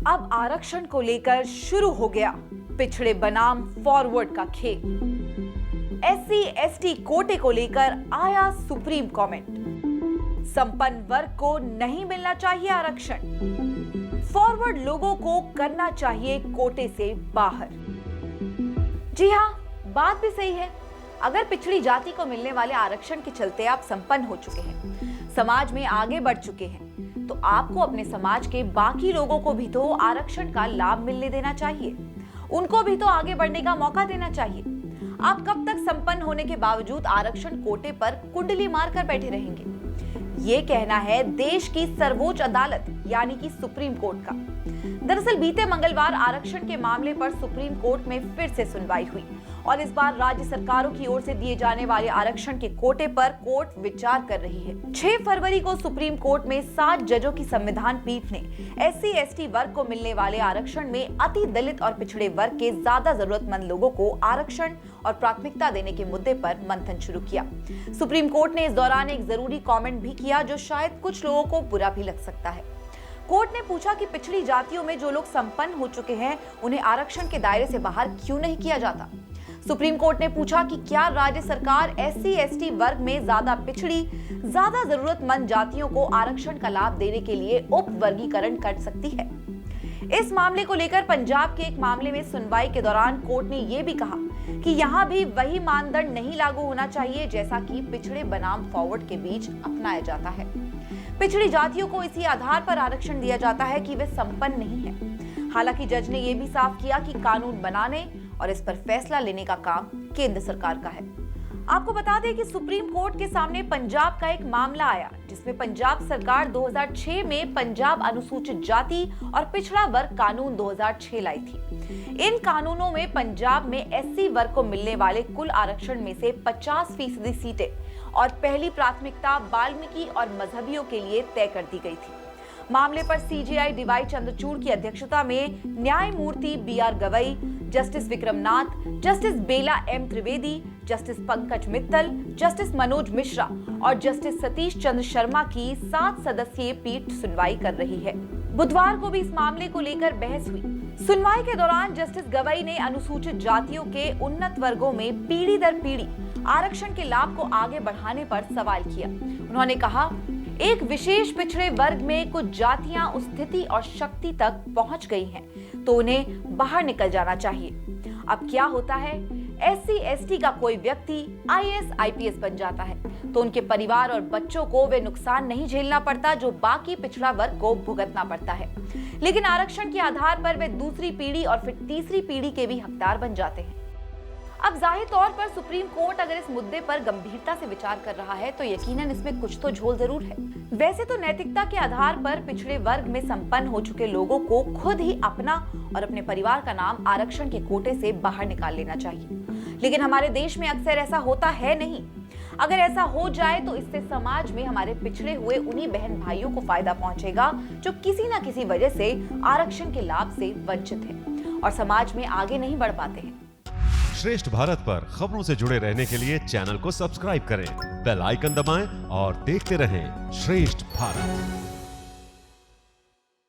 अब आरक्षण को लेकर शुरू हो गया पिछड़े बनाम फॉरवर्ड का खेल। एससी एसटी कोटे को लेकर आया सुप्रीम कमेंट। संपन्न वर्ग को नहीं मिलना चाहिए आरक्षण, फॉरवर्ड लोगों को करना चाहिए कोटे से बाहर। जी हां, बात भी सही है। अगर पिछड़ी जाति को मिलने वाले आरक्षण के चलते आप संपन्न हो चुके हैं, समाज में आगे बढ़ चुके हैं, तो आपको अपने समाज के बाकी लोगों को भी तो आरक्षण का लाभ मिलने देना चाहिए। उनको भी तो आगे बढ़ने का मौका देना चाहिए। आप कब तक संपन्न होने के बावजूद आरक्षण कोटे पर कुंडली मारकर बैठे रहेंगे? ये कहना है देश की सर्वोच्च अदालत यानी कि सुप्रीम कोर्ट का। दरअसल बीते मंगलवार आरक्षण के मामले पर सुप्रीम कोर्ट में फिर से सुनवाई हुई और इस बार राज्य सरकारों की ओर से दिए जाने वाले आरक्षण के कोटे पर कोर्ट विचार कर रही है। 6 फरवरी को सुप्रीम कोर्ट में 7 जजों की संविधान पीठ ने एससी एसटी वर्ग को मिलने वाले आरक्षण में अति दलित और पिछड़े वर्ग के ज्यादा जरूरतमंद लोगों को आरक्षण और प्राथमिकता देने के मुद्दे पर मंथन शुरू किया। सुप्रीम कोर्ट ने इस दौरान एक जरूरी कमेंट भी किया जो शायद कुछ लोगों को बुरा भी लग सकता है। कोर्ट ने पूछा कि पिछड़ी जातियों में जो लोग संपन्न हो चुके हैं उन्हें आरक्षण के दायरे से बाहर क्यों नहीं किया जाता। सुप्रीम कोर्ट ने पूछा कि क्या राज्य सरकार एससी एसटी वर्ग में ज्यादा पिछड़ी, ज्यादा जरूरतमंद जातियों को आरक्षण का लाभ देने के लिए उप वर्गीकरण कर सकती है। इस मामले को लेकर पंजाब के एक मामले में सुनवाई के दौरान कोर्ट ने यह भी कहा कि यहां भी वही मानदंड नहीं लागू होना चाहिए जैसा कि पिछड़े बनाम फॉरवर्ड के बीच अपनाया जाता है। पिछड़ी जातियों को इसी आधार पर आरक्षण दिया जाता है कि वे संपन्न नहीं है। हालांकि जज ने यह भी साफ किया कि कानून बनाने और इस पर फैसला लेने का काम केंद्र सरकार का है। आपको बता दें कि सुप्रीम कोर्ट के सामने पंजाब का एक मामला आया जिसमें पंजाब सरकार 2006 में पंजाब अनुसूचित जाति और पिछड़ा वर्ग कानून 2006 लाई थी। इन कानूनों में पंजाब में एससी वर्ग को मिलने वाले कुल आरक्षण में से 50% सीटें और पहली प्राथमिकता वाल्मीकि और मजहबियों के लिए तय कर दी गई थी। मामले पर सीजेआई डीवाई चंद्रचूड़ की अध्यक्षता में न्यायमूर्ति BR Gavai, justice Vikramnath, justice Bela M Trivedi, justice Pankaj Mittal, justice Manoj Mishra और जस्टिस सतीश चंद्र शर्मा की 7 सदस्यीय पीठ सुनवाई कर रही है। बुधवार को भी इस मामले को लेकर बहस हुई। सुनवाई के दौरान जस्टिस गवई ने अनुसूचित जातियों के उन्नत वर्गों में पीढ़ी दर पीढ़ी आरक्षण के लाभ को आगे बढ़ाने पर सवाल किया। उन्होंने कहा, एक विशेष पिछड़े वर्ग में कुछ जातियां उस स्थिति और शक्ति तक पहुंच गई हैं, तो उन्हें बाहर निकल जाना चाहिए। अब क्या होता है, एससी एसटी का कोई व्यक्ति आईएएस आईपीएस बन जाता है तो उनके परिवार और बच्चों को वे नुकसान नहीं झेलना पड़ता जो बाकी पिछड़ा वर्ग को भुगतना पड़ता है। लेकिन आरक्षण के आधार पर वे दूसरी पीढ़ी और फिर तीसरी पीढ़ी के भी हकदार बन जाते हैं। अब जाहिर तौर पर सुप्रीम कोर्ट अगर इस मुद्दे पर गंभीरता से विचार कर रहा है तो यकीनन इसमें कुछ तो झोल जरूर है। वैसे तो नैतिकता के आधार पर पिछड़े वर्ग में संपन्न हो चुके लोगों को खुद ही अपना और अपने परिवार का नाम आरक्षण के कोटे से बाहर निकाल लेना चाहिए, लेकिन हमारे देश में अक्सर ऐसा होता है नहीं। अगर ऐसा हो जाए तो इससे समाज में हमारे पिछड़े हुए उन्हीं बहन भाइयों को फायदा पहुंचेगा जो किसी न किसी वजह से आरक्षण के लाभ से वंचित हैं और समाज में आगे नहीं बढ़ पाते हैं। श्रेष्ठ भारत पर खबरों से जुड़े रहने के लिए चैनल को सब्सक्राइब करें, बेल आइकन दबाएं और देखते रहें श्रेष्ठ भारत।